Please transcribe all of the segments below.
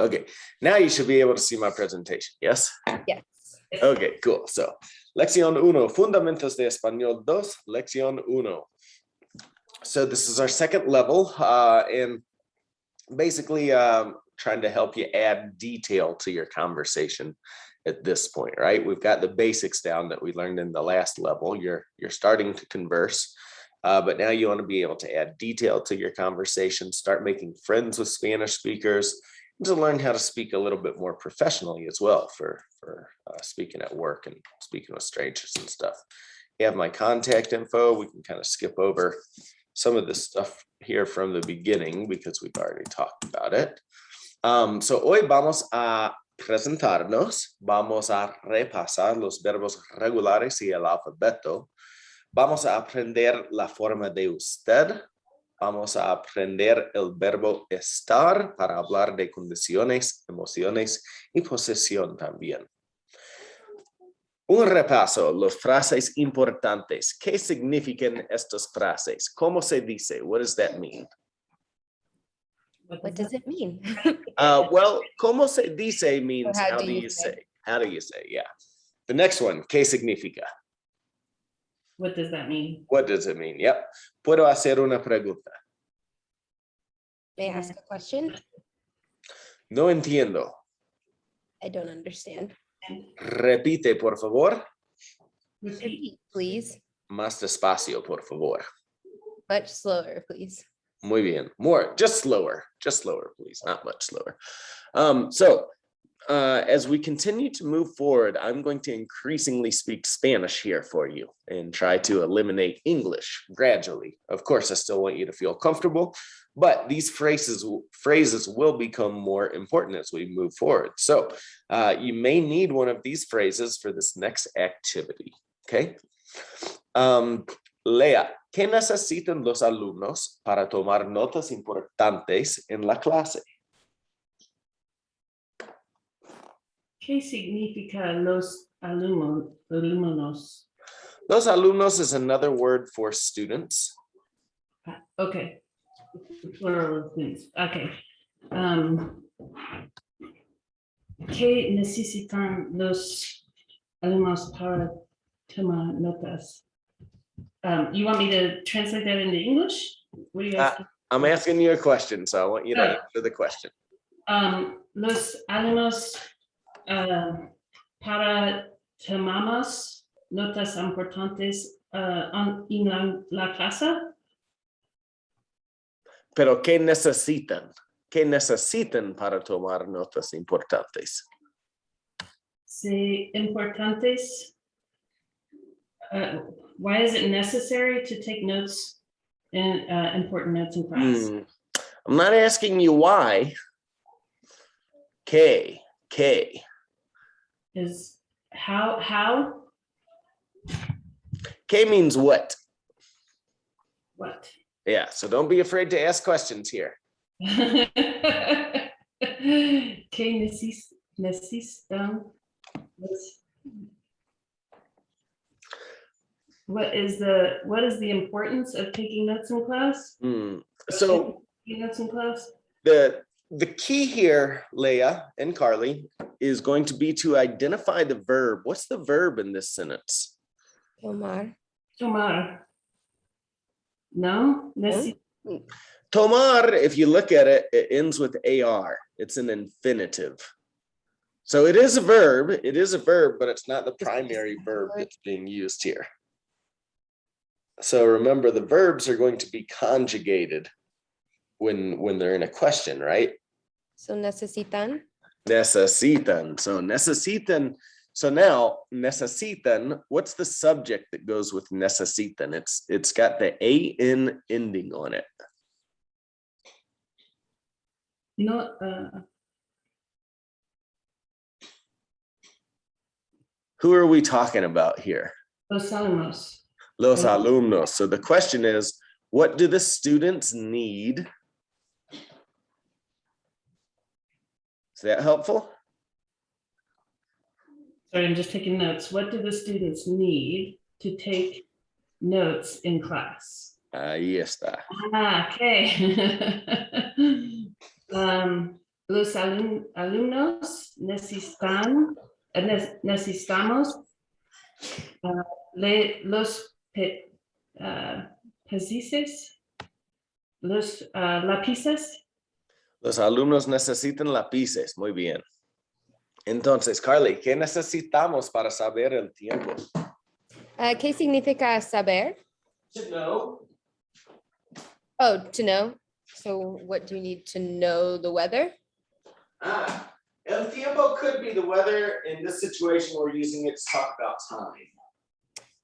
Okay, now you should be able to see my presentation, yes? Yes. Okay, cool. So, Lección 1, Fundamentos de Español 2, Lección 1. So this is our second level, and basically trying to help you add detail to your conversation at this point, right? We've got the basics down that we learned in the last level. You're starting to converse, but now you want to be able to add detail to your conversation, start making friends with Spanish speakers, and to learn how to speak a little bit more professionally as well for speaking at work and speaking with strangers and stuff. You have my contact info. We can kind of skip over some of the stuff here from the beginning because we've already talked about it. So hoy vamos a presentarnos, vamos a repasar los verbos regulares y el alfabeto, vamos a aprender la forma de usted, vamos a aprender el verbo estar para hablar de condiciones, emociones y posesión también. Un repaso, las frases importantes. ¿Qué significan estas frases? ¿Cómo se dice? What does that mean? What does it mean? Well, ¿cómo se dice means Or how do you say? How do you say? Yeah. The next one, ¿qué significa? What does that mean? What does it mean? Yep. Puedo hacer una pregunta. May I ask a question? No entiendo. I don't understand. Repite, por favor. Repeat, please. Más despacio, por favor. Much slower, please. Muy bien. More, just slower, please. Not much slower. As we continue to move forward, I'm going to increasingly speak Spanish here for you and try to eliminate English gradually. Of course, I still want you to feel comfortable, but these phrases will become more important as we move forward. So you may need one of these phrases for this next activity, okay? Lea, ¿qué necesitan los alumnos para tomar notas importantes en la clase? ¿Qué significa los alumnos? Los alumnos is another word for students. Okay. Plural of things. Okay. ¿Qué necesitan los alumnos para tomar notas? You want me to translate that into English? What are you asking? I'm asking you a question, so I want you to answer the question. Los alumnos para tomamos notas importantes en la clase. Pero ¿qué necesitan? ¿Qué necesitan para tomar notas importantes? Sí, importantes. Why is it necessary to take notes and important notes in class? I'm not asking you why. ¿Qué? Is how? ¿Qué means what? What? Yeah, so don't be afraid to ask questions here. ¿Qué necesitan? What is the importance of taking notes in class? So Taking notes in class? the key here, Leah and Carly, is going to be to identify the verb. What's the verb in this sentence? Tomar. Tomar. No? Tomar, if you look at it, it ends with AR. It's an infinitive. So it is a verb, but it's not the primary verb that's being used here. So remember, the verbs are going to be conjugated when they're in a question, right? So necesitan. Necesitan. So necesitan. So now necesitan, what's the subject that goes with necesitan? It's got the AN ending on it. No. Who are we talking about here? Los alumnos. Los alumnos. So the question is, what do the students need? Is that helpful? Sorry, I'm just taking notes. What do the students need to take notes in class? Ahí está. Okay. los alumnos necesitamos los lápices. Los alumnos necesitan lápices. Muy bien. Entonces, Carly, ¿qué necesitamos para saber el tiempo? ¿Qué significa saber? To know. Oh, to know. So what do you need to know the weather? El tiempo could be the weather. In this situation, we're using it to talk about time.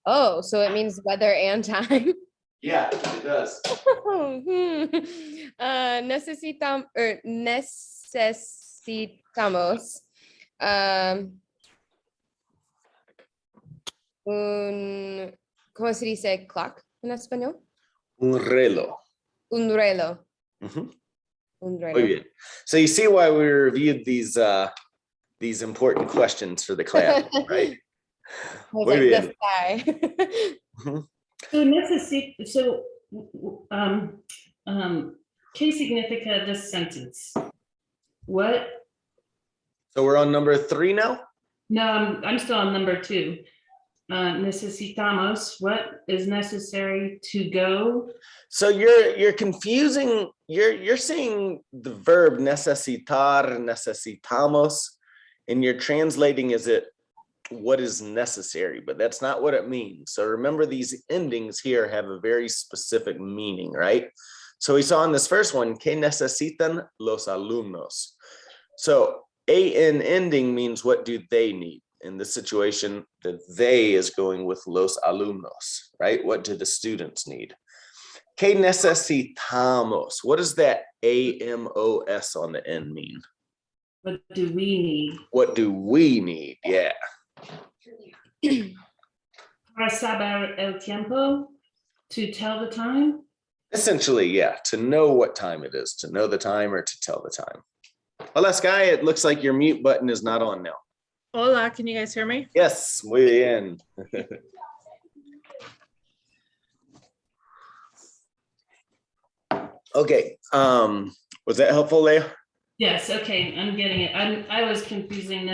Oh, so it means weather and time. Yeah, it does. Necesitamos ¿cómo se dice clock en español? Un reloj. Un reloj. Mhm. Un reloj. Muy bien. So you see why we reviewed these important questions for the class, right? I was Muy like, bien. this guy. Mhm. ¿Qué significa this sentence? What? So we're on number 3 now? No, I'm still on number 2. Necesitamos, what is necessary to go? So you're confusing, you're saying the verb necesitar, necesitamos, and you're translating as it what is necessary, but that's not what it means. So remember, these endings here have a very specific meaning, right? So we saw in this first one, ¿qué necesitan los alumnos? So an ending means what do they need? In this situation, the they is going with los alumnos, right? What do the students need? ¿Qué necesitamos? What does that AMOS on the end mean? What do we need? What do we need? Yeah. Para saber el tiempo, to tell the time. Essentially, yeah, to know what time it is, to know the time or to tell the time. Hola, Sky, it looks like your mute button is not on now. Hola, can you guys hear me? Yes, muy bien. Okay, was that helpful, Leah? Yes, okay, I'm getting it. I was confusing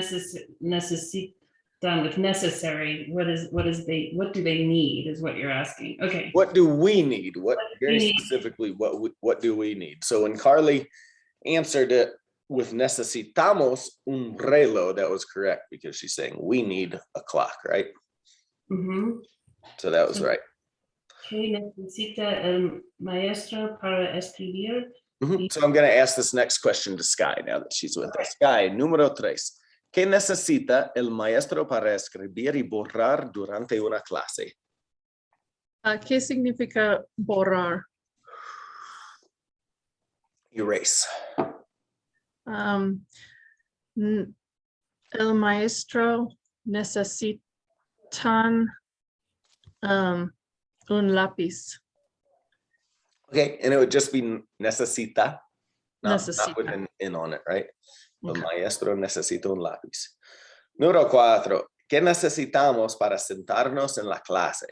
necessitan with necessary. What do they need is what you're asking. Okay. What do we need? What do very we need? specifically, what do we need? So when Carly answered it with necesitamos un reloj, that was correct because she's saying we need a clock, right? Mhm. So that was right. ¿Qué necesita el maestro para escribir? Mhm. So I'm going to ask this next question to Sky now that she's with us. Sky, número 3. ¿Qué necesita el maestro para escribir y borrar durante una clase? ¿Qué significa borrar? Erase. El maestro necesitan un lápiz. Okay, and it would just be necesita, not Necesita. with an in on it, right? El Okay. maestro necesita un lápiz. Número 4. ¿Qué necesitamos para sentarnos en la clase?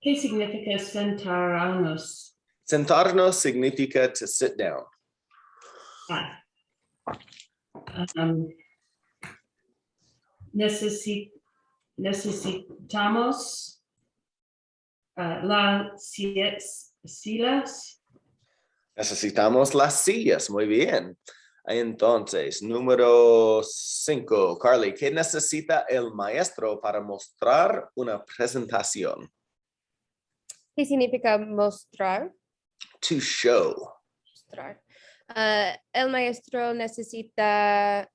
¿Qué significa sentarnos? Sentarnos significa to sit down. Necesitamos las sillas. Necesitamos las sillas, muy bien. Entonces, número 5. Carly, ¿qué necesita el maestro para mostrar una presentación? ¿Qué significa mostrar? To show. Mostrar. El maestro necesita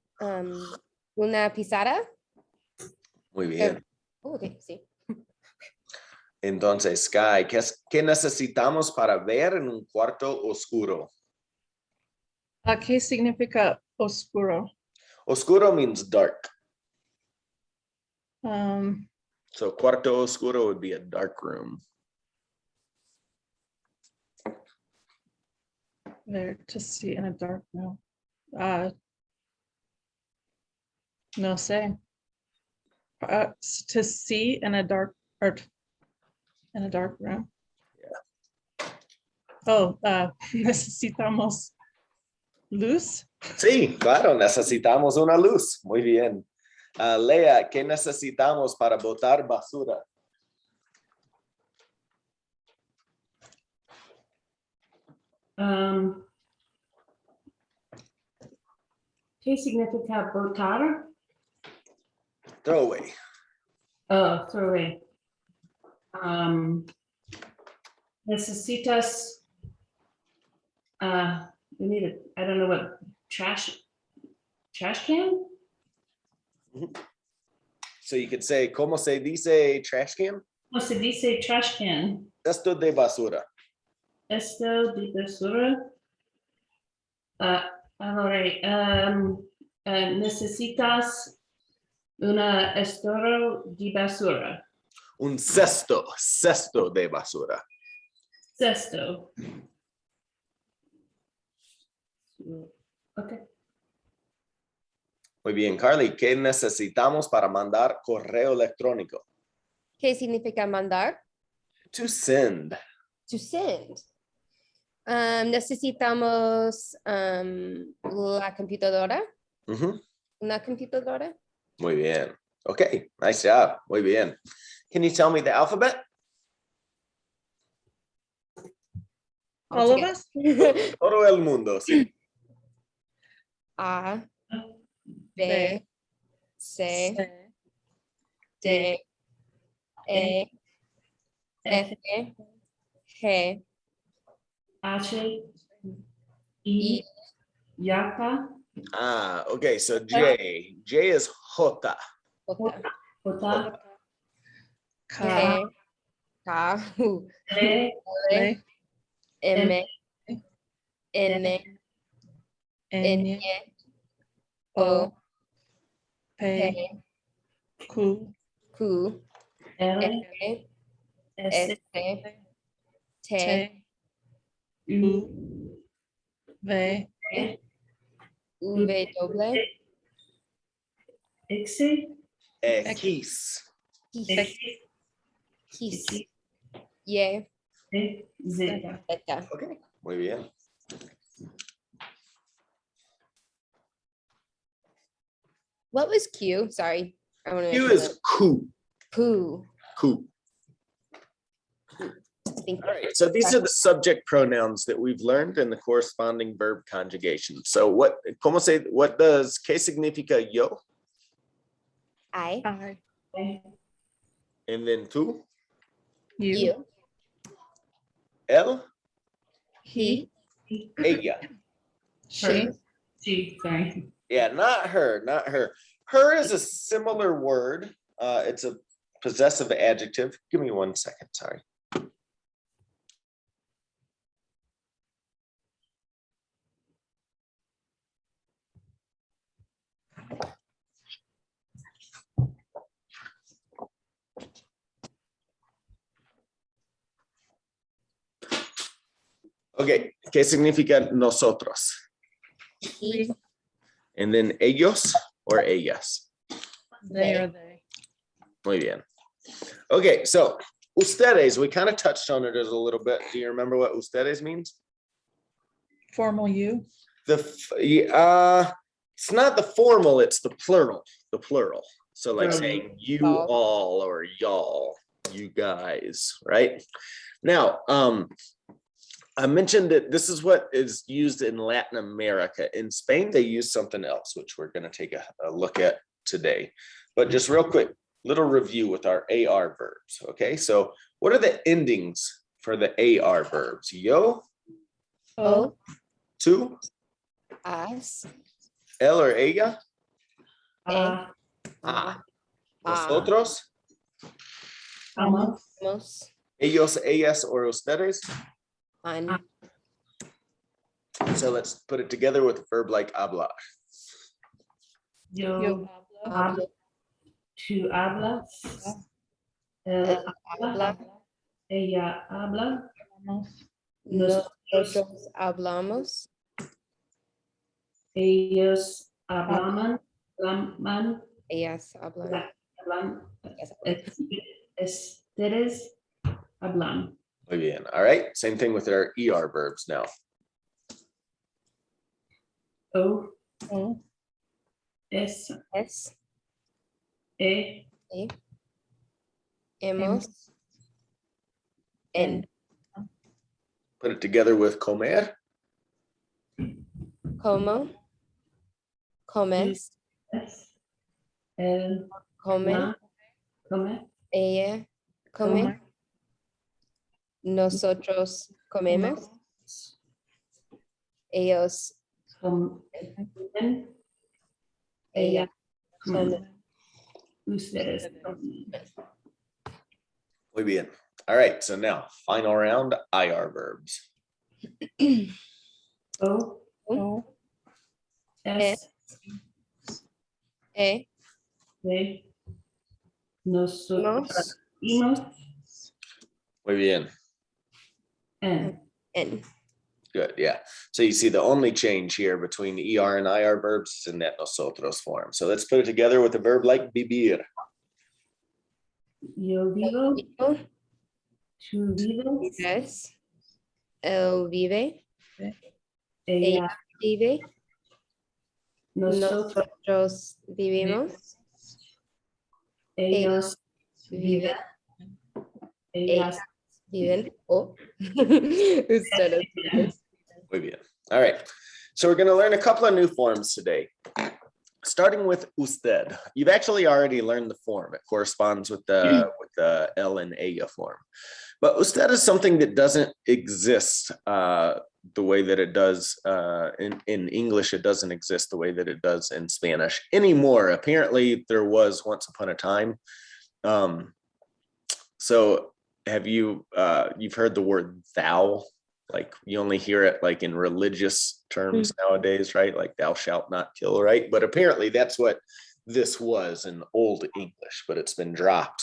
una pizarra. Muy bien. Okay, sí. Entonces, Sky, ¿qué necesitamos para ver en un cuarto oscuro? ¿Qué significa oscuro? Oscuro means dark. Um, So cuarto oscuro would be a dark room. there to see in a dark room. No sé. To see in a dark room. Oh, necesitamos luz. Sí, claro, necesitamos una luz. Muy bien. Lea, ¿qué necesitamos para botar basura? ¿Qué significa botar? Throw away. Oh, throw away. Necesitas. We need a. I don't know what trash can. So you could say, ¿cómo se dice trash can? ¿Cómo se dice trash can? Cesto de basura. Esto de basura. Ahora, necesitas una estoro de basura. Un cesto de basura. Cesto. Okay. Muy bien, Carly, ¿qué necesitamos para mandar correo electrónico? ¿Qué significa mandar? To send. To send. Necesitamos la computadora. Ujú. Una computadora. Muy bien. Okay, nice job. Muy bien. Can you tell me the alphabet? All of us? Todo el mundo, sí. A, B, B, C, C, D, E, F, G, H, I, I, Yaka, Okay, so J. J is J. J, Jota, K, K, U, L, L, M, N, N, O, P, Q, Q, L, R, S, S, T, T, U, V, V, W, X, X. X, X, Y, Z. Z. Okay, muy bien. What was Q? Sorry. I want to Q is Q. Q. Q. Think All right, so these are the subject pronouns that we've learned and the corresponding verb conjugation. So what does ¿qué significa yo? I, I, And then tú, you, you, él, he, ella. she, She, sorry. Yeah, not her, not her. Her is a similar word. It's a possessive adjective. Give me 1 second, sorry. Okay, ¿qué significa nosotros? he, And then ellos or ellas. they or they. Muy bien. Okay, so ustedes, we kind of touched on it as a little bit. Do you remember what ustedes means? Formal you. It's not the formal, it's the plural, So like Plural. saying you Y'all. all or y'all, you guys, right? Now, I mentioned that this is what is used in Latin America. In Spain, they use something else, which we're going to take a look at today. But just real quick, little review with our AR verbs. Okay, so what are the endings for the AR verbs? Yo, O, tú, us, él or ella, Ah, vosotros, Amos, Most, ellos, ellas, or ustedes. on, So let's put it together with a verb like hablar. yo Yo hablo, tú hablas, él habla, ella habla, hablamos. nosotros hablamos, ellos hablan, hablan, ellas hablan, hablan, ellas hablan. ustedes hablan. Muy bien. All right. Same thing with our ER verbs now. O, O, S, S, E, E, hemos, en, Put it together with comer. como, comes, S, L, come, Ma, come, ella, come, nosotros comemos, ellos, comen, ella, ella, comen, come. ustedes comen. Muy bien. All right. So now final round, IR verbs. O, O, S, E, E, nosotros, nos, imos, Muy bien. en. en. Good. Yeah. So you see the only change here between ER and IR verbs is in that nosotros form. So let's put it together with a verb like vivir. Yo vivo, Vivo, tú vives, vives, él vive, ella, vive, nosotros, nosotros vivimos, ellos viven, ellas. viven, o ustedes viven. Muy bien. All right. So we're going to learn a couple of new forms today. Starting with usted. You've actually already learned the form. It corresponds with the L and ella form. But usted is something that doesn't exist the way that it does in English. It doesn't exist the way that it does in Spanish anymore. Apparently, there was once upon a time. So have you've heard the word thou? Like you only hear it like in religious terms nowadays, right? Like thou shalt not kill, right? But apparently that's what this was in Old English, but it's been dropped.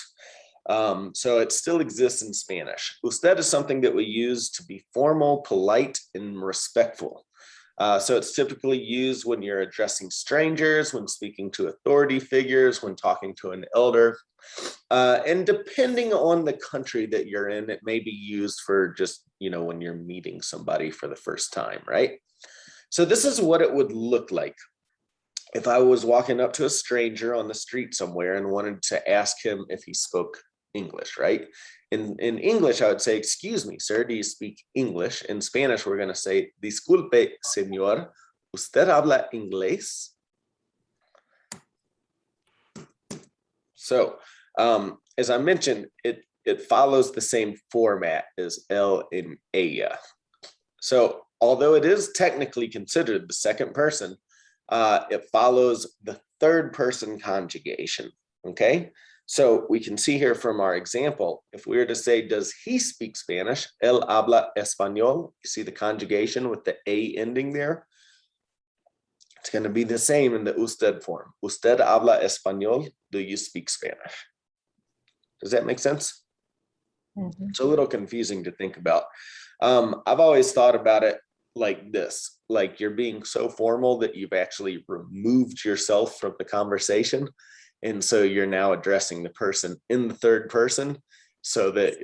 So it still exists in Spanish. Usted is something that we use to be formal, polite, and respectful. So it's typically used when you're addressing strangers, when speaking to authority figures, when talking to an elder. And depending on the country that you're in, it may be used for just, when you're meeting somebody for the first time, right? So this is what it would look like if I was walking up to a stranger on the street somewhere and wanted to ask him if he spoke English, right? In English, I would say, excuse me, sir, do you speak English? In Spanish, we're going to say, disculpe, señor, ¿usted habla inglés? So, as I mentioned, it follows the same format as L and ella. So, although it is technically considered the second person, it follows the third person conjugation, okay? So we can see here from our example, if we were to say, does he speak Spanish? Él habla español. You see the conjugation with the A ending there? It's going to be the same in the usted form. Usted habla español. Do you speak Spanish? Does that make sense? It's a little confusing to think about. I've always thought about it like this, like you're being so formal that you've actually removed yourself from the conversation. And so you're now addressing the person in the third person so that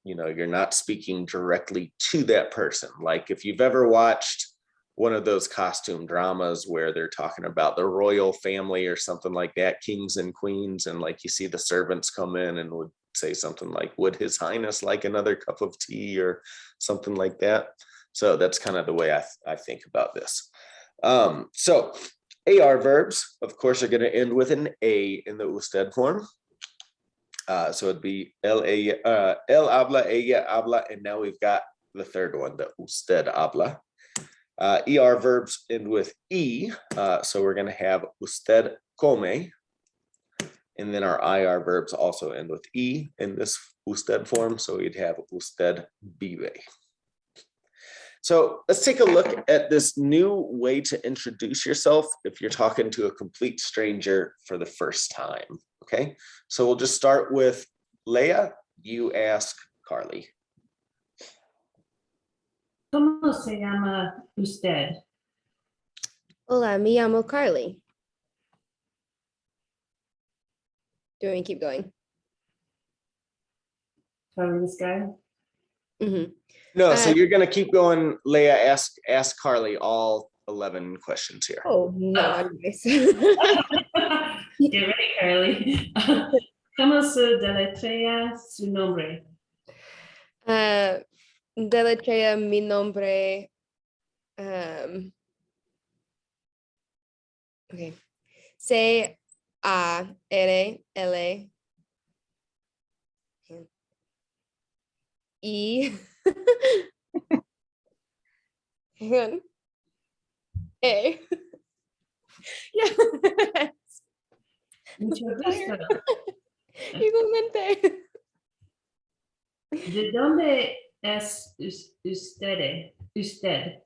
you're not speaking directly to that person. Like if you've ever watched one of those costume dramas where they're talking about the royal family or something like that, kings and queens, and like you see the servants come in and would say something like, would His Highness like another cup of tea or something like that. So that's kind of the way I think about this. So AR verbs, of course, are going to end with an A in the usted form. So it'd be él habla, ella habla, and now we've got the third one, the usted habla. ER verbs end with E, so we're going to have usted come, and then our IR verbs also end with E in this usted form, so we'd have usted vive. So let's take a look at this new way to introduce yourself if you're talking to a complete stranger for the first time, okay? So we'll just start with Leah, you ask Carly. ¿Cómo se llama usted? Hola, me llamo Carly. Do we keep going? Carly, this guy. Mhm. No, so Uh, you're gonna keep going, Leah. Ask Carly all 11 questions here. Oh, no, I'm nice. Get ready, Carly. ¿Cómo se deletrea su nombre? Deletrea mi nombre. um, okay. C-A-R-L. E. Hang on. A. Yeah. Mucho gusto. Igualmente. ¿De dónde es usted? Usted.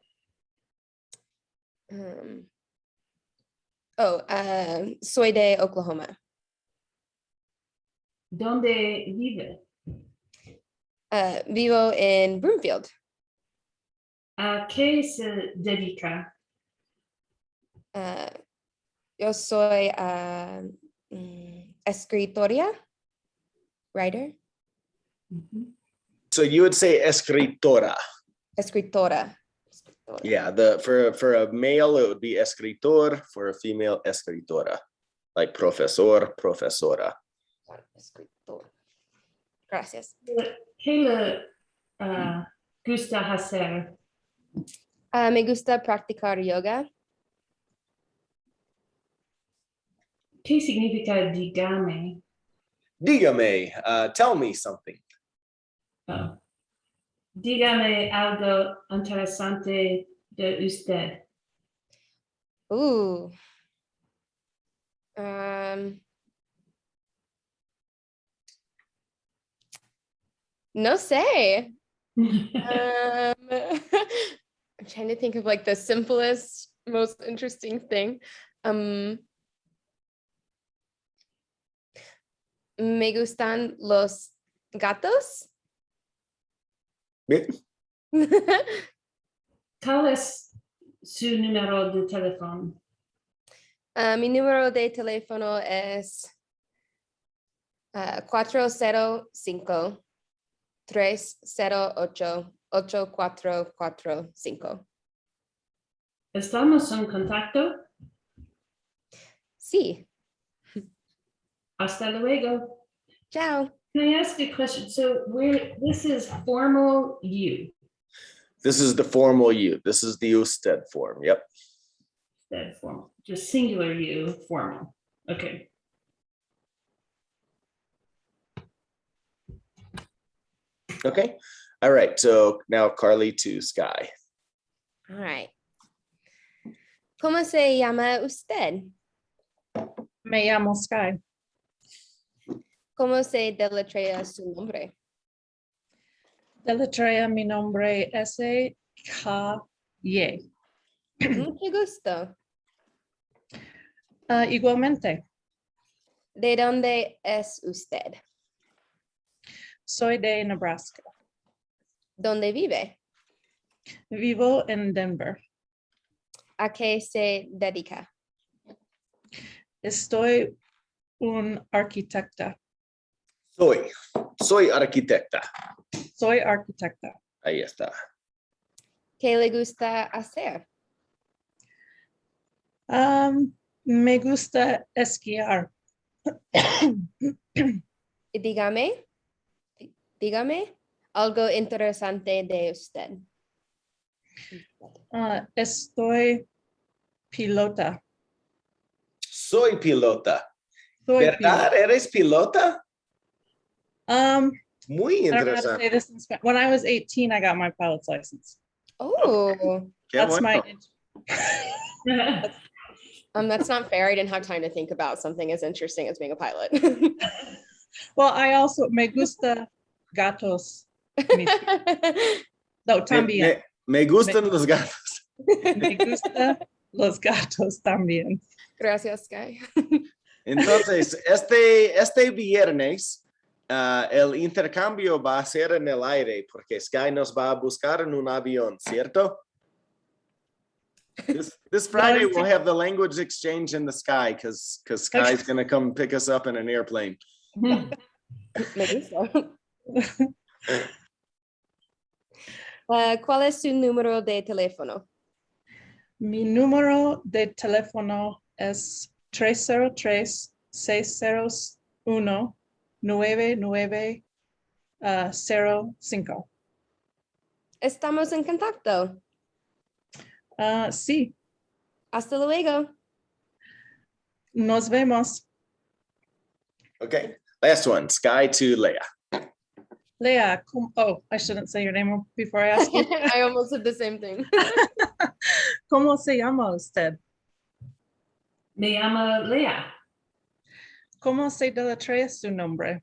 Soy de Oklahoma. ¿Dónde vive? Vivo en Broomfield. ¿A qué se dedica? Yo soy escritora, writer, So you would say escritora. escritora. Yeah, for a male it would be escritor, for a female escritora, like profesor, profesora. Escritora. Gracias. ¿Qué le gusta hacer? Me gusta practicar yoga. ¿Qué significa dígame? Dígame, tell me something. Oh. Dígame algo interesante de usted. No sé. I'm trying to think of like the simplest, most interesting thing. Me gustan los gatos. Bien. ¿Cuál es su número de teléfono? Mi número de teléfono es 405-308-8445. ¿Estamos en contacto? Sí. Hasta luego. Ciao. Can I ask a question? So this is formal you. This is the formal you. This is the Usted form. Yep. That formal, just singular you, formal. Okay. Okay. All right. So now Carly to Sky. All right. ¿Cómo se llama usted? Me llamo Sky. ¿Cómo se deletrea su nombre? Deletrea mi nombre S-K-Y. Mucho gusto. Igualmente, ¿De dónde es usted? soy de Nebraska. ¿Dónde vive? Vivo en Denver. ¿A qué se dedica? Estoy un arquitecta. Soy arquitecta. Soy arquitecta. Ahí está. ¿Qué le gusta hacer? Me gusta esquiar. Dígame algo interesante de usted. Estoy pilota. Soy pilota. Soy ¿Verdad? ¿Eres pilota? Muy I don't know how to say interesante. this in Spanish. When I was 18, I got my pilot's license. Oh, Qué That's bueno. that's not fair. I didn't have time to think about something as interesting as being a pilot. Well, I also me gusta gatos. No, también. Me gustan los gatos. Me gusta los gatos también. Gracias, Sky. Entonces, este viernes, el intercambio va a ser en el aire porque Sky nos va a buscar en un avión, ¿cierto? This Friday we'll have the language exchange in the sky because Sky's going to come pick us up in an airplane. Me gusta. ¿Cuál es su número de teléfono? Mi número de teléfono es 303-601-9905. Estamos en contacto. Sí, Hasta luego. nos vemos. Okay, last one, Sky to Leah. Leah, oh, I shouldn't say your name before I ask you. I almost said the same thing. ¿Cómo se llama usted? Me llamo Leah. ¿Cómo se deletrea su nombre?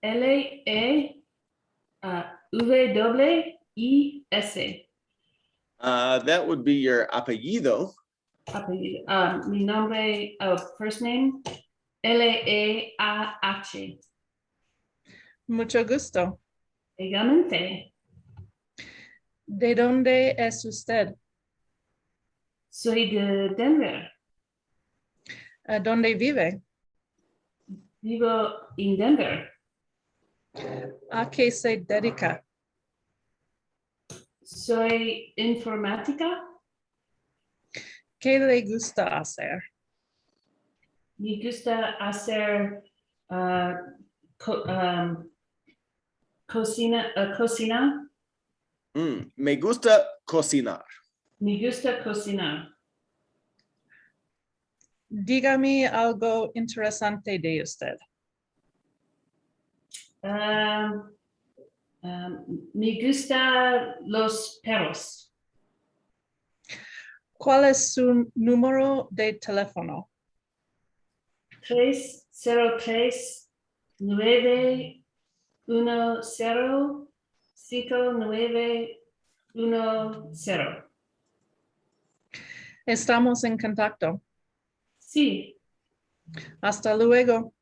Lewiss. That would be your apellido. Mi nombre, first name, Leah. Mucho gusto. Igualmente. ¿De dónde es usted? Soy de Denver. ¿Dónde vive? Vivo en Denver. ¿A qué se dedica? Soy informática. ¿Qué le gusta hacer? Me gusta hacer cocina. Me gusta cocinar. Me gusta cocinar. Dígame algo interesante de usted. Me gusta los perros. ¿Cuál es su número de teléfono? 303-910-5910. Estamos en contacto. Sí, Hasta luego.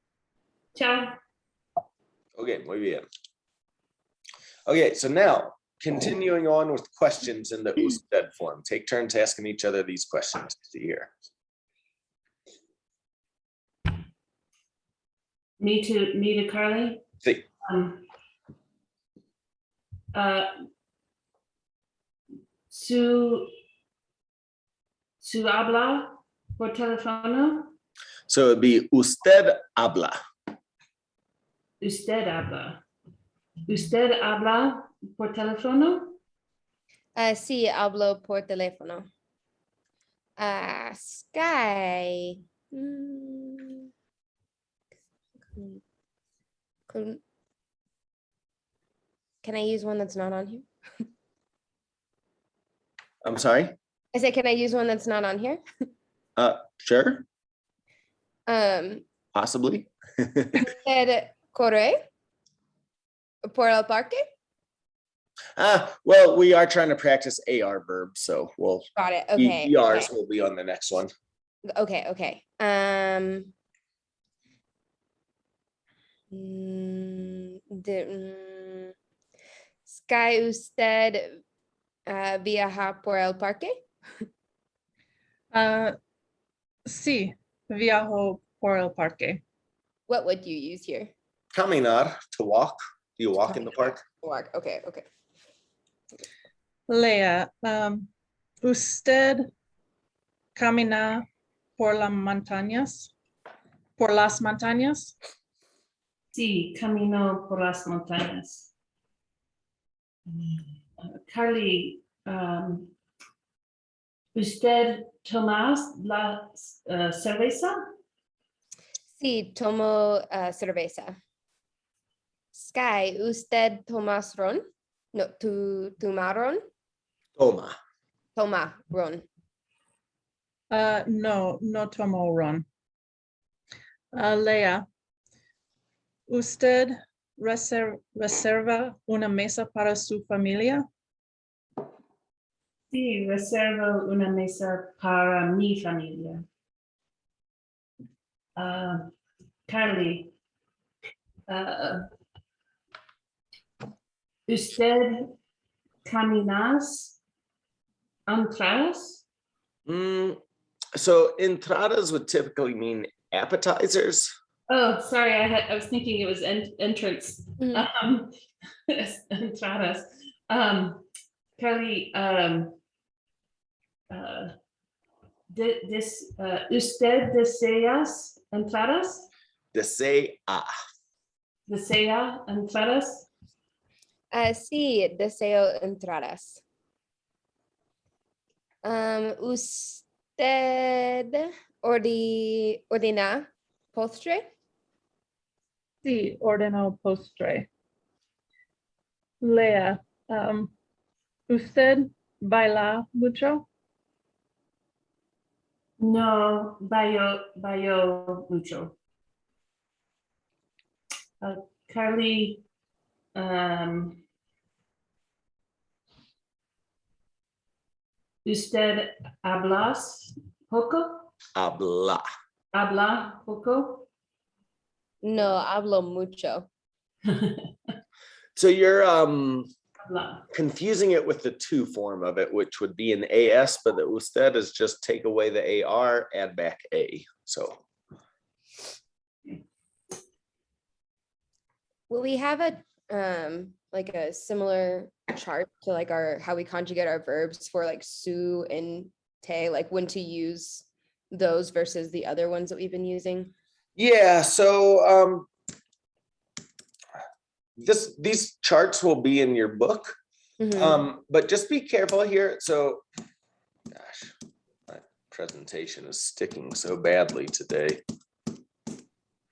chao. Okay, muy bien. Okay, so now continuing on with questions in the Usted form. Take turns asking each other these questions here. Me to Carly. Sí. Su habla por teléfono. So it'd be usted habla. Usted habla. Usted habla por teléfono. Sí, hablo por teléfono. Sky. Can I use one that's not on here? I'm sorry? I said, can I use one that's not on here? Sure, Um, possibly. Usted corre por el parque? Well, we are trying to practice AR verbs, so we'll Got it. Okay. ERs will be on the next one. Okay. Sky, usted viaja por el parque? Sí, viajo por el parque. What would you use here? Caminar, to walk. Do you walk in the park? Walk. Okay. Leah, ¿usted camina por las montañas? ¿Por las montañas? Sí, camino por las montañas. Carly, ¿usted toma la cerveza? Sí, tomo cerveza. Sky, ¿usted toma ron? No, ¿toma ron? Toma. Toma ron. No tomo ron. Leah, ¿usted reserva una mesa para su familia? Sí, reservo una mesa para mi familia. Carly, ¿usted caminas entradas? So entradas would typically mean appetizers. Oh, sorry, I was thinking it was entrance. Mhm. Entradas. Carly, ¿usted deseas entradas? Desea. ¿Desea entradas? Sí, deseo entradas. ¿Usted ordena postre? Sí, ordeno postre. Lea, ¿usted baila mucho? No, bailo mucho. Carly, ¿usted hablas poco? Habla. ¿Habla poco? No, hablo mucho. So you're Habla. confusing it with the to form of it, which would be an AS, but the usted is just take away the AR, add back A. So Will we have a like a similar chart to like our how we conjugate our verbs for like su and te, like when to use those versus the other ones that we've been using? yeah, so these charts will be in your book. Mhm. But just be careful here. So gosh, my presentation is sticking so badly today.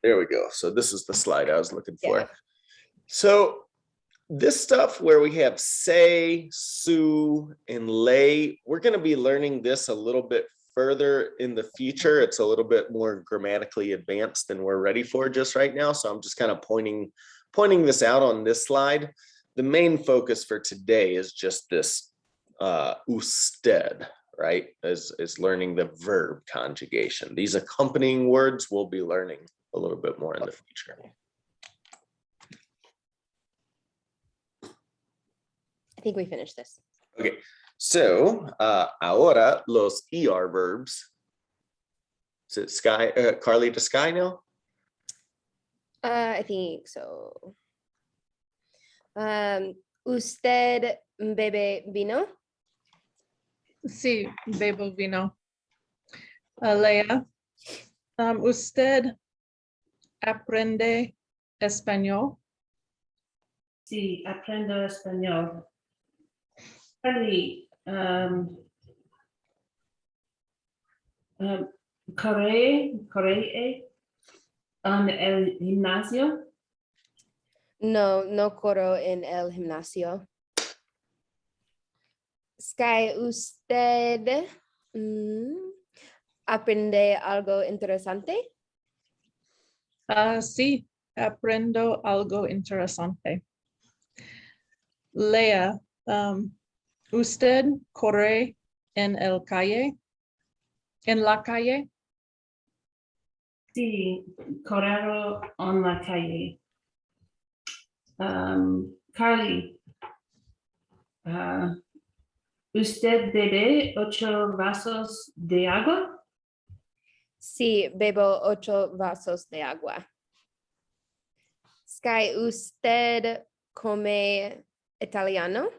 There we go. So this is the slide I was looking for. Yeah. So this stuff where we have say, su, and lay, we're going to be learning this a little bit further in the future. It's a little bit more grammatically advanced than we're ready for just right now. So I'm just kind of pointing this out on this slide. The main focus for today is just this usted, right? Is learning the verb conjugation. These accompanying words we'll be learning a little bit more in the future. I think we finished this. Okay, so ahora los ER verbs. Is it Sky, Carly to Sky now? I think so. ¿Usted bebe vino? Sí, bebo vino. Lea, ¿usted aprende español? Sí, aprendo español. Carly, corre en el gimnasio. No, no corro en el gimnasio. Sky, ¿usted aprende algo interesante? Sí, aprendo algo interesante. Lea, ¿usted corre en la calle? Sí, correr en la calle. Carly, ¿usted bebe 8 vasos de agua? Sí, bebo 8 vasos de agua. Sky, ¿usted come italiano?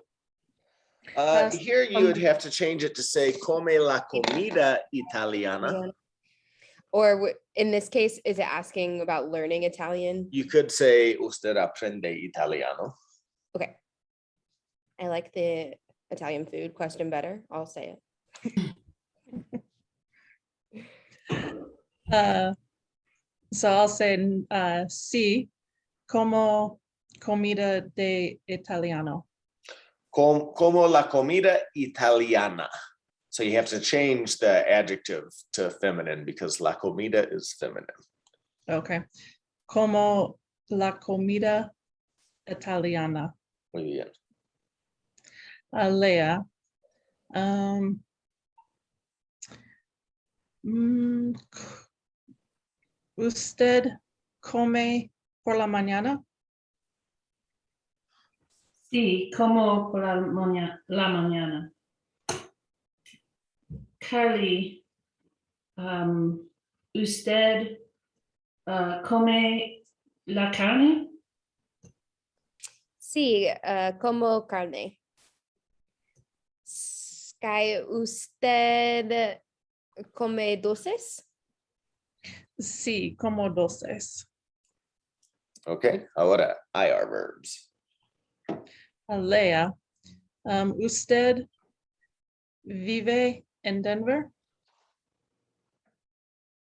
Here you would have to change it to say come la comida italiana. Or in this case, is it asking about learning Italian? You could say usted aprende italiano. Okay. I like the Italian food question better. I'll say it. So I'll say sí, como comida de italiano. Como la comida italiana. So you have to change the adjective to feminine because la comida is feminine. Okay. Como la comida italiana. Muy bien. Lea, ¿usted come por la mañana? Sí, como por la mañana. Carly, ¿usted come la carne? Sí, como carne. Sky, usted come dulces? Sí, como dulces. Okay, ahora IR verbs. Lea, usted vive en Denver?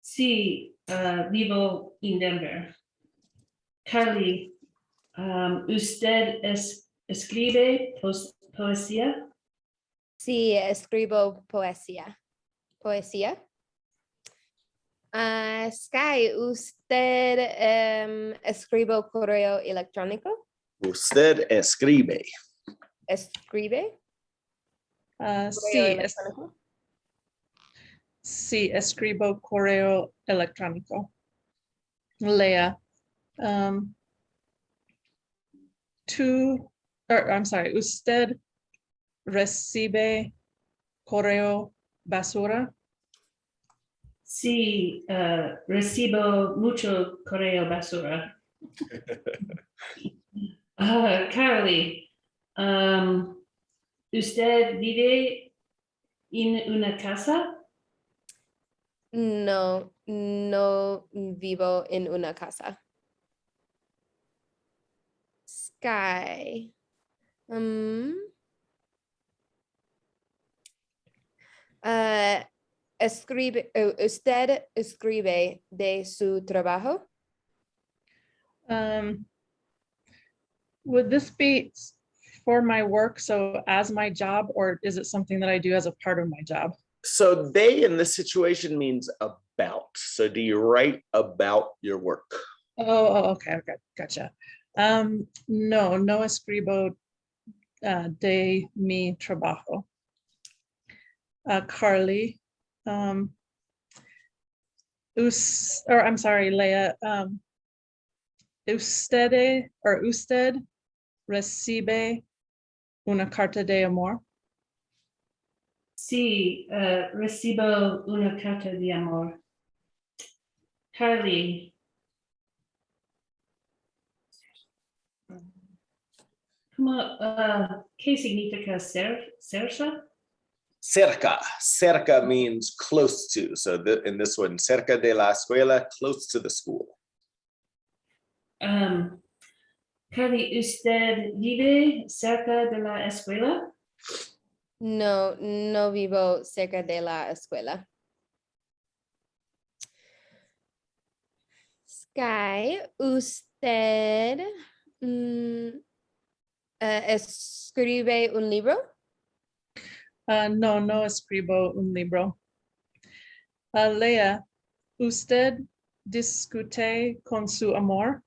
Sí, vivo en Denver. Carly, ¿usted escribe poesía? Sí, escribo poesía. Poesía. Sky, ¿usted escribo correo electrónico? Usted escribe. ¿Escribe? Correo Sí, electrónico. sí, escribo correo electrónico. Lea, usted recibe correo basura? Sí, recibo mucho correo basura. Carly, ¿usted vive en una casa? No, no vivo en una casa. Sky. ¿Usted escribe de su trabajo? Would this be for my work, so as my job, or is it something that I do as a part of my job? So they in this situation means about. So do you write about your work? Okay, gotcha. No escribo de mi trabajo. Carly, I'm sorry, Leah. Usted recibe una carta de amor? Sí, recibo una carta de amor. Carly, ¿qué significa cerca? Cerca means close to. So in this one, cerca de la escuela, close to the school. Carly, ¿usted vive cerca de la escuela? No, no vivo cerca de la escuela. Sky, ¿usted escribe un libro? No escribo un libro. Leah, ¿usted discute con su amor?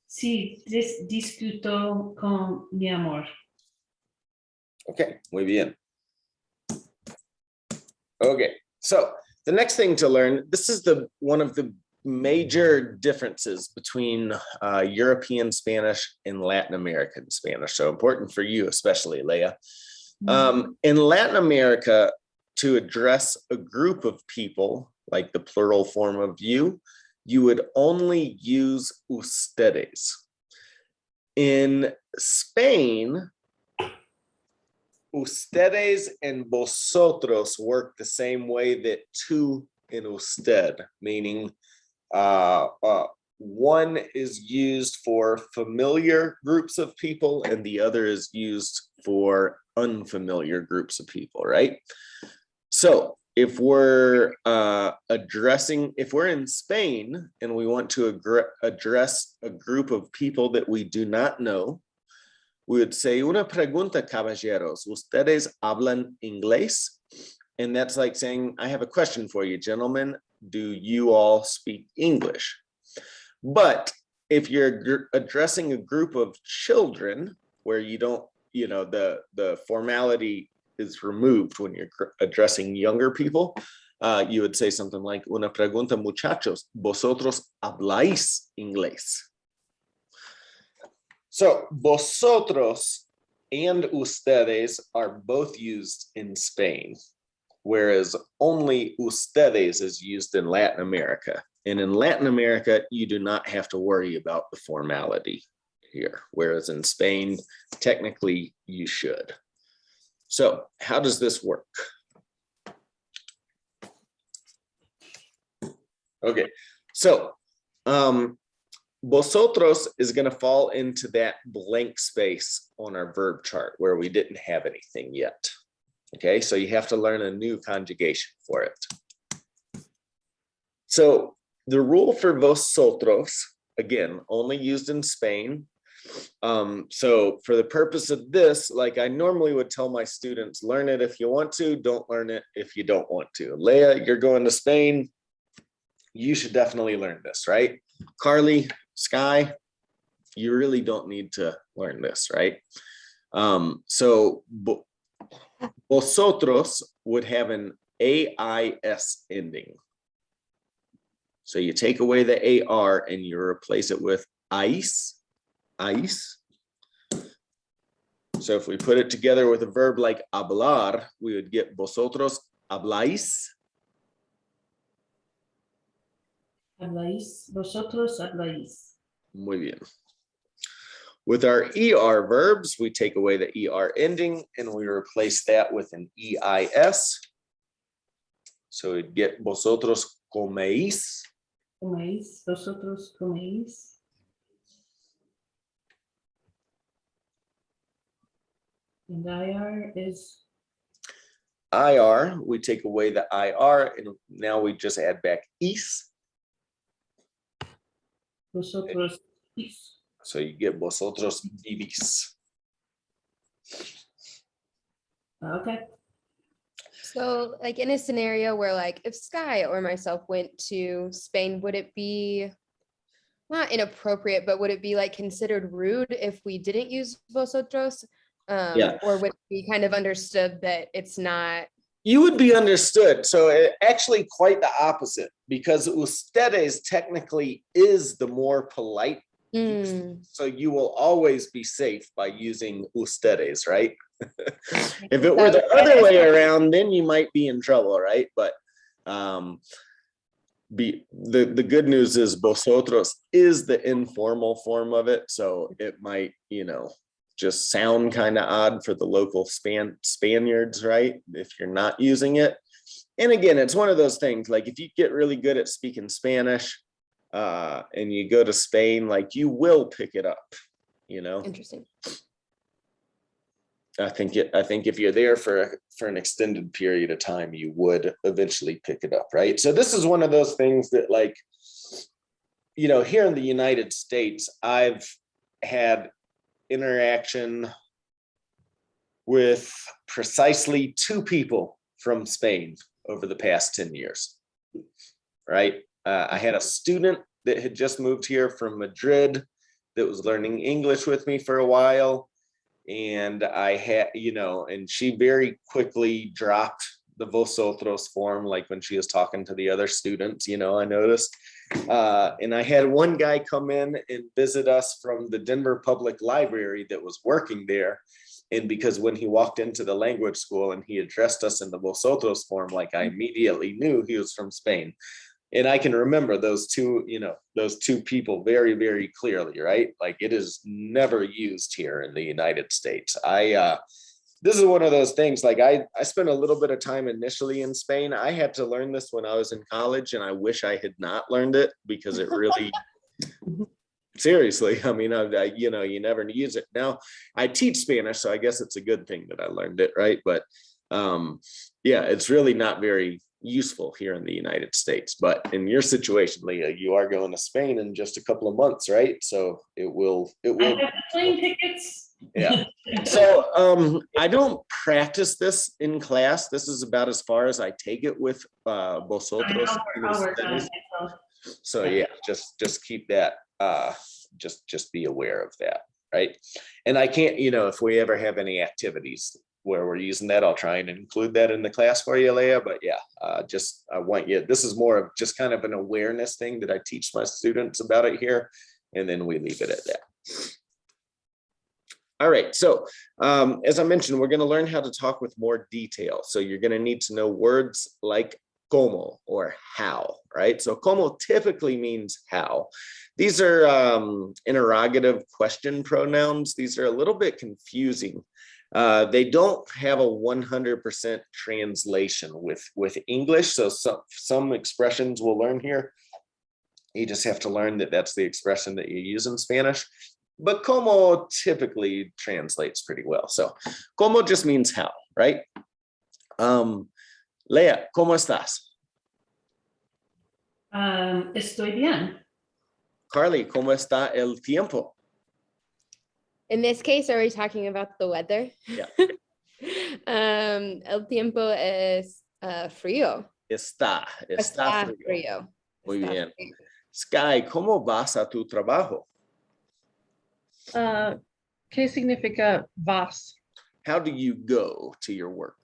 Sí, discuto con mi amor. Okay, muy bien. Okay, so the next thing to learn, this is one of the major differences between European Spanish and Latin American Spanish. So important for you, especially Leah. In Latin America, to address a group of people, like the plural form of you would only use ustedes. In Spain, ustedes and vosotros work the same way that tú in usted, meaning one is used for familiar groups of people and the other is used for unfamiliar groups of people, right? So if we're if we're in Spain and we want to address a group of people that we do not know, we would say, una pregunta, caballeros, ¿ustedes hablan inglés? And that's like saying, I have a question for you, gentlemen. Do you all speak English? But if you're addressing a group of children where you don't, the formality is removed when you're addressing younger people, you would say something like, una pregunta, muchachos, ¿vosotros habláis inglés? So vosotros and ustedes are both used in Spain, whereas only ustedes is used in Latin America. And in Latin America, you do not have to worry about the formality here, whereas in Spain, technically you should. So how does this work? Okay, so vosotros is going to fall into that blank space on our verb chart where we didn't have anything yet. Okay, so you have to learn a new conjugation for it. So the rule for vosotros, again, only used in Spain. So for the purpose of this, like I normally would tell my students, learn it if you want to, don't learn it if you don't want to. Leah, you're going to Spain. You should definitely learn this, right? Carly, Sky, you really don't need to learn this, right? So vosotros would have an AIS ending. So you take away the AR and you replace it with ICE. So if we put it together with a verb like hablar, we would get vosotros habláis. Habláis. Vosotros habláis. Muy bien. With our ER verbs, we take away the ER ending and we replace that with an EIS. So we'd get vosotros coméis. Coméis. Vosotros coméis. And IR is IR, we take away the IR and now we just add back is. vosotros is. So you get vosotros vivís. Okay. So like in a scenario where like if Sky or myself went to Spain, would it be not inappropriate, but would it be like considered rude if we didn't use vosotros? Yeah. Or would it be kind of understood that it's not? You would be understood. So actually quite the opposite, because ustedes technically is the more polite. So you will always be safe by using ustedes, right? If it were the other way around, then you might be in trouble, right? But the good news is vosotros is the informal form of it. So it might, just sound kind of odd for the local Spaniards, right? If you're not using it. And again, it's one of those things, like if you get really good at speaking Spanish and you go to Spain, like you will pick it up, Interesting. I think if you're there for an extended period of time, you would eventually pick it up, right? So this is one of those things that, like, here in the United States, I've had interaction with precisely 2 people from Spain over the past 10 years, right? I had a student that had just moved here from Madrid that was learning English with me for a while. And I had, and she very quickly dropped the vosotros form, like when she was talking to the other students, I noticed. And I had one guy come in and visit us from the Denver Public Library that was working there. And because when he walked into the language school and he addressed us in the vosotros form, like I immediately knew he was from Spain. And I can remember those two people very, very clearly, right? Like it is never used here in the United States. This is one of those things, like I spent a little bit of time initially in Spain. I had to learn this when I was in college and I wish I had not learned it because it really, seriously, I mean, you never use it. Now I teach Spanish, so I guess it's a good thing that I learned it, right? But yeah, it's really not very useful here in the United States. But in your situation, Leah, you are going to Spain in just a couple of months, right? So it will. I have the plane tickets. Yeah. So I don't practice this in class. This is about as far as I take it with vosotros. I'll work on it myself. So yeah, just keep that. Just be aware of that, right? And I can't, if we ever have any activities where we're using that, I'll try and include that in the class for you, Leah. But yeah, I want you. This is more of just kind of an awareness thing that I teach my students about it here, and then we leave it at that. All right, so as I mentioned, we're going to learn how to talk with more detail. So you're going to need to know words like como or how, right? So como typically means how. These are interrogative question pronouns. These are a little bit confusing They don't have a 100% translation with English. So some expressions we'll learn here. You just have to learn that that's the expression that you use in Spanish. But como typically translates pretty well. So como just means how, right? Lea, ¿cómo estás? Estoy bien. Carly, ¿cómo está el tiempo? In this case, are we talking about the weather? Yeah. El tiempo es frío. Está frío. Frío. Muy Está bien. frío. Sky, ¿cómo vas a tu trabajo? ¿Qué significa vas? How do you go to your work?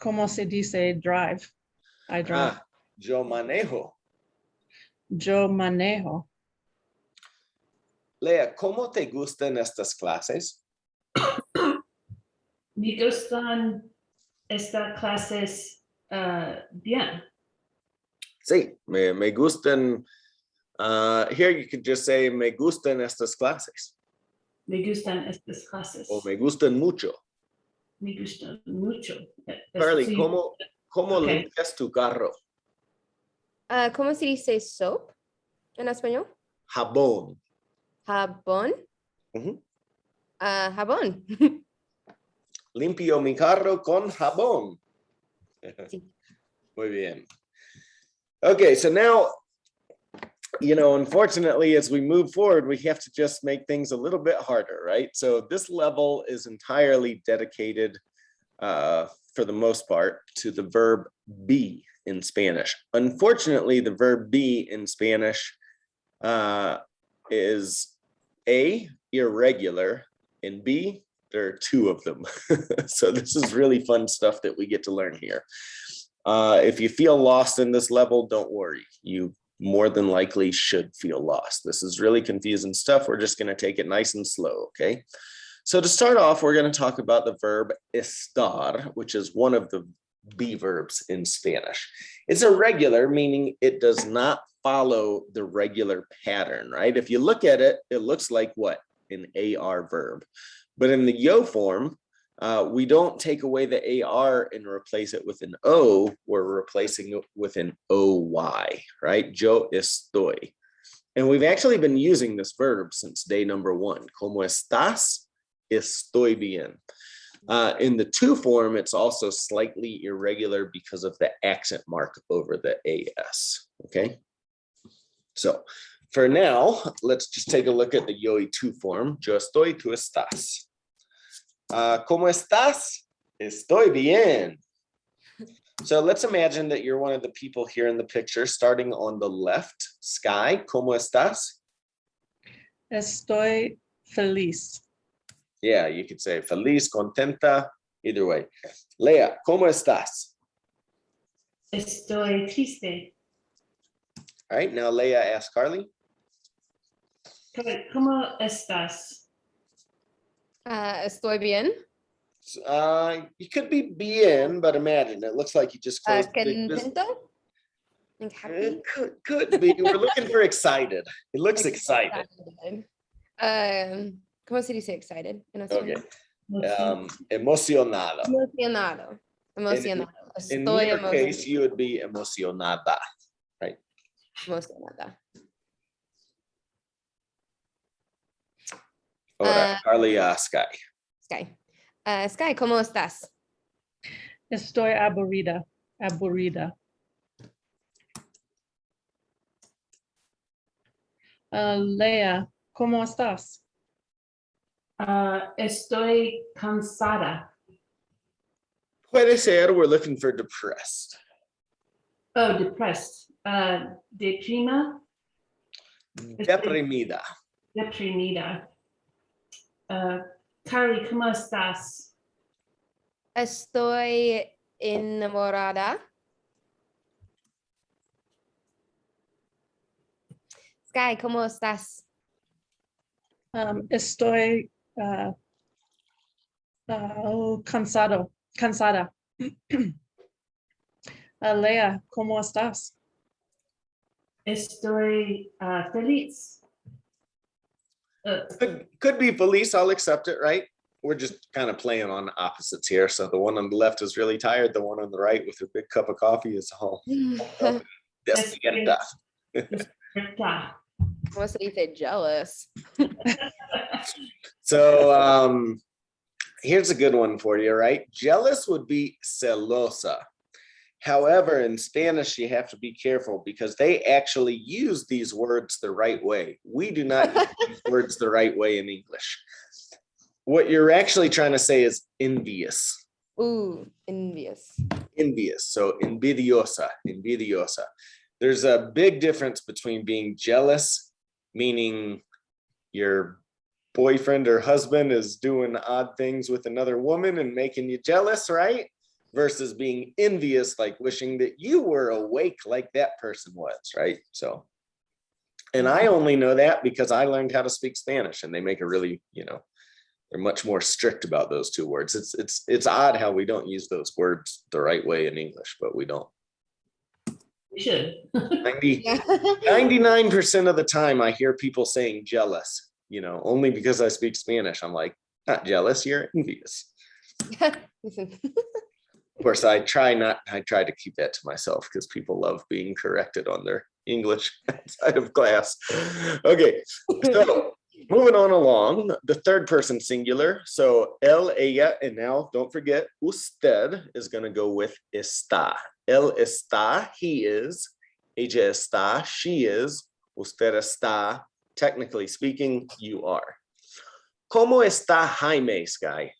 ¿Cómo se dice drive? I drive. Yo manejo. Yo manejo. Lea, ¿cómo te gustan estas clases? Me gustan estas clases bien. Sí, me gustan. Here you could just say, me gustan estas clases. Me gustan estas clases. O me gustan mucho. Me gustan mucho. Carly, Sí. ¿cómo Okay. limpias tu carro? ¿Cómo se dice soap en español? Jabón. Jabón. Ujú. Jabón. Limpio mi carro con jabón. Sí. Muy bien. Okay, so now, unfortunately, as we move forward, we have to just make things a little bit harder, right? So this level is entirely dedicated, for the most part, to the verb be in Spanish. Unfortunately, the verb be in Spanish is A, irregular, and B, there are two of them. So this is really fun stuff that we get to learn here. If you feel lost in this level, don't worry. You more than likely should feel lost. This is really confusing stuff. We're just going to take it nice and slow, okay? So to start off, we're going to talk about the verb estar, which is one of the be verbs in Spanish. It's irregular, meaning it does not follow the regular pattern, right? If you look at it, it looks like what? An AR verb. But in the yo form, we don't take away the AR and replace it with an O. We're replacing it with an OY, right? Yo estoy. And we've actually been using this verb since day number 1. ¿Cómo estás? Estoy bien. In the to form, it's also slightly irregular because of the accent mark over the AS, okay? So for now, let's just take a look at the yo y to form. Yo estoy, tú estás. ¿Cómo estás? Estoy bien. So let's imagine that you're one of the people here in the picture, starting on the left. Sky, ¿cómo estás? Estoy feliz. Yeah, you could say feliz, contenta, either way. Lea, ¿cómo estás? Estoy triste. All right, now Lea asks Carly. ¿Cómo estás? Estoy bien. You could be bien, but imagine, it looks like you just closed the big business. Contento. Like happy. It could be. We're looking for excited. It looks excited. ¿Cómo se dice excited en Okay. español? Emocionado. Emocionado. Emocionado. In Estoy your case, you would be emocionada. emocionada. Ahora, Carly, Sky. Sky. Sky, ¿cómo estás? Estoy aburrida. Aburrida. Lea, ¿cómo estás? Estoy cansada. Puede ser, we're looking for depressed. Oh, depressed. Deprima. Deprimida. Deprimida. Carly, ¿cómo estás? Estoy enamorada. Sky, ¿cómo estás? Estoy cansada. Lea, ¿cómo estás? Estoy feliz. Could be feliz, I'll accept it, right? we're just kind of playing on opposites here. So the one on the left is really tired. The one on the right with a big cup of coffee is all. Despierta. What did you say? Jealous. So here's a good one for you, right? Jealous would be celosa. However, in Spanish, you have to be careful because they actually use these words the right way. We do not use these words the right way in English. What you're actually trying to say is envious. Ooh, envious. Envious. So envidiosa, envidiosa. There's a big difference between being jealous, meaning your boyfriend or husband is doing odd things with another woman and making you jealous, right? Versus being envious, like wishing that you were awake like that person was, right? So, and I only know that because I learned how to speak Spanish, and they make a really, they're much more strict about those two words. It's odd how we don't use those words the right way in English, but we don't. We should. 99% of the time I hear people saying jealous, only because I speak Spanish. I'm like, not jealous, you're envious. Of course, I try to keep that to myself because people love being corrected on their English outside of class. Okay, so moving on along, the third person singular. So él, ella, and now don't forget, usted is going to go with está. Él está, he is. Ella está, she is. Usted está, technically speaking, you are. ¿Cómo está Jaime, Sky?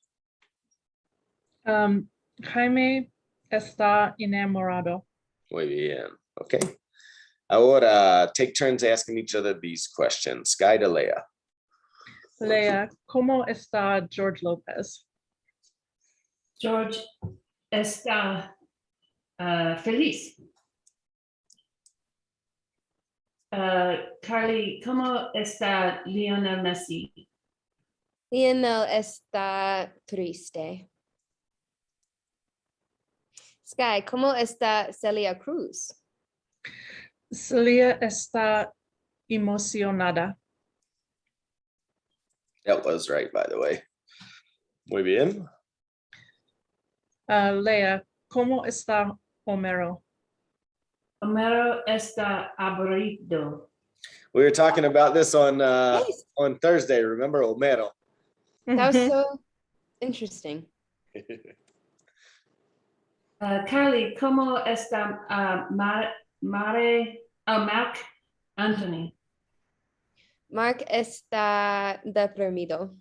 Jaime está enamorado. Muy bien. Okay. Ahora take turns asking each other these questions. Sky to Leia. Lea, ¿cómo está George Lopez? George está feliz. Carly, ¿cómo está Lionel Messi? Lionel está triste. Sky, ¿cómo está Celia Cruz? Celia está emocionada. That was right, by the way. Muy bien. Lea, ¿cómo está Homero? Homero está aburrido. We were talking about this on Nice. on Thursday. Remember Homero? That was so interesting. Carly, ¿cómo está Mark Anthony? Mark está deprimido.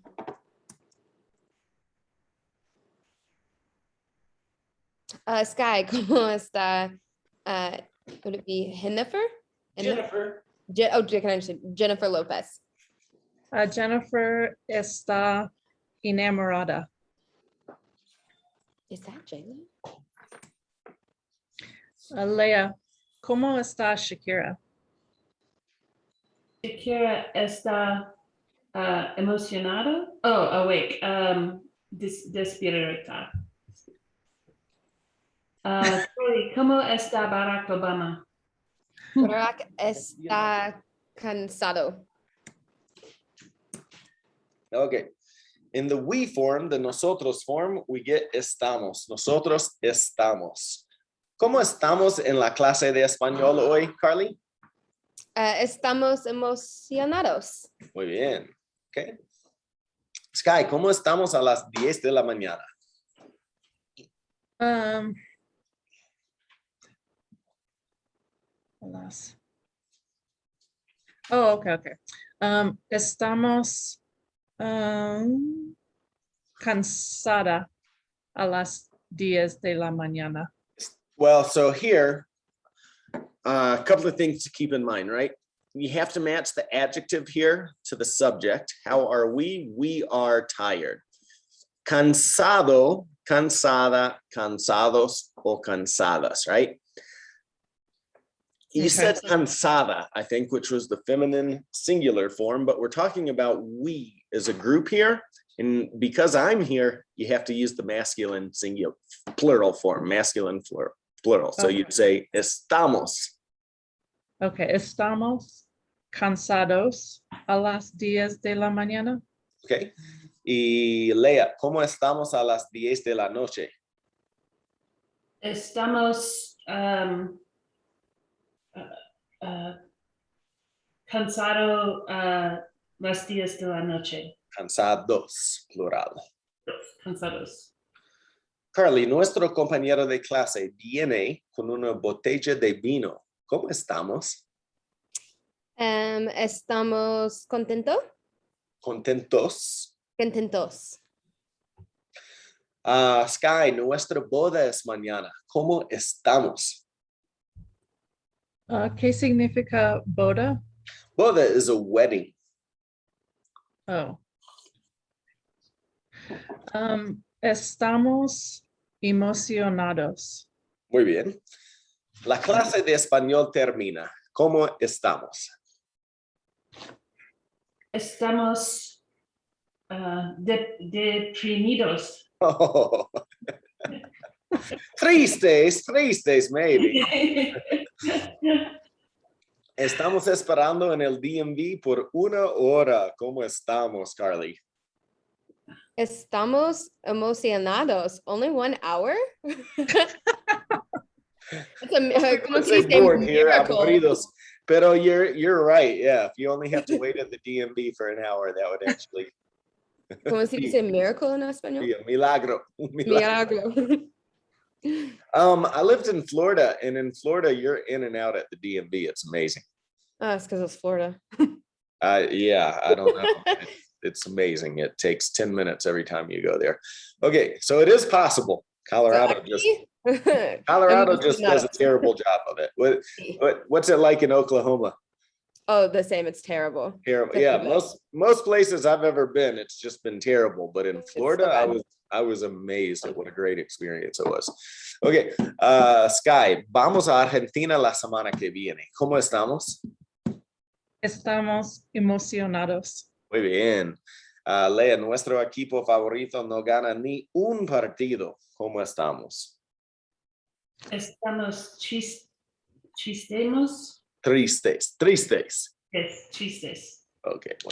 Sky, ¿cómo está? Would it be Jennifer? Jennifer. Can I understand? Jennifer Lopez. Jennifer está enamorada. Is that Jalen? Lea, ¿cómo está Shakira? Shakira está emocionada. Oh, awake. Despierta. Carly, ¿cómo está Barack Obama? Barack está cansado. Okay. In the we form, the nosotros form, we get estamos. Nosotros estamos. ¿Cómo estamos en la clase de español hoy, Carly? Estamos emocionados. Muy bien. Okay. Sky, ¿cómo estamos a las 10 de la mañana? Alas. Oh, okay. Estamos cansada a las 10 de la mañana. Well, so here, a couple of things to keep in mind, right? You have to match the adjective here to the subject. How are we? We are tired. Cansado, cansada, cansados, o cansadas, right? You said cansada, I think, which was the feminine singular form, but we're talking about we as a group here. And because I'm here, you have to use the masculine singular plural form, masculine plural. So Okay. you'd say estamos. Okay, estamos cansados a las 10 de la mañana. Okay. Y Lea, ¿cómo estamos a las 10 de la noche? Estamos cansado los días de la noche. Cansados, plural. Cansados. Carly, nuestro compañero de clase viene con una botella de vino. ¿Cómo estamos? Estamos contentos. ¿Contentos? Contentos. Sky, nuestra boda es mañana. ¿Cómo estamos? ¿Qué significa boda? Boda is a wedding. Oh. Estamos emocionados. Muy bien. La clase de español termina. ¿Cómo estamos? Estamos deprimidos. Oh. Tristes, maybe. Estamos esperando en el DMV por 1 hora. ¿Cómo estamos, Carly? Estamos emocionados. Only 1 hour? ¿Cómo Let's se say dice bored here, miracle? aburridos. Pero you're right. Yeah, if you only have to wait at the DMV for an hour, that would actually ¿Cómo se be, dice miracle en español? be a milagro. Un milagro. Milagro. I lived in Florida, and in Florida, you're in and out at the DMV. It's amazing. It's because it's Florida. Yeah, I don't know. It's amazing. It takes 10 minutes every time you go there. Okay, so it is possible. Colorado just does a terrible job of it. What's it like in Oklahoma? Oh, the same. It's terrible. Terrible. It's Yeah, the best. most places I've ever been, it's just been terrible. But in It's Florida, so bad. I was amazed at what a great experience it was. Okay, Sky, vamos a Argentina la semana que viene. ¿Cómo estamos? Estamos emocionados. Muy bien. Lea, nuestro equipo favorito no gana ni un partido. ¿Cómo estamos? Estamos chistemos. Tristes. Yes, chistes. Okay, muy bien.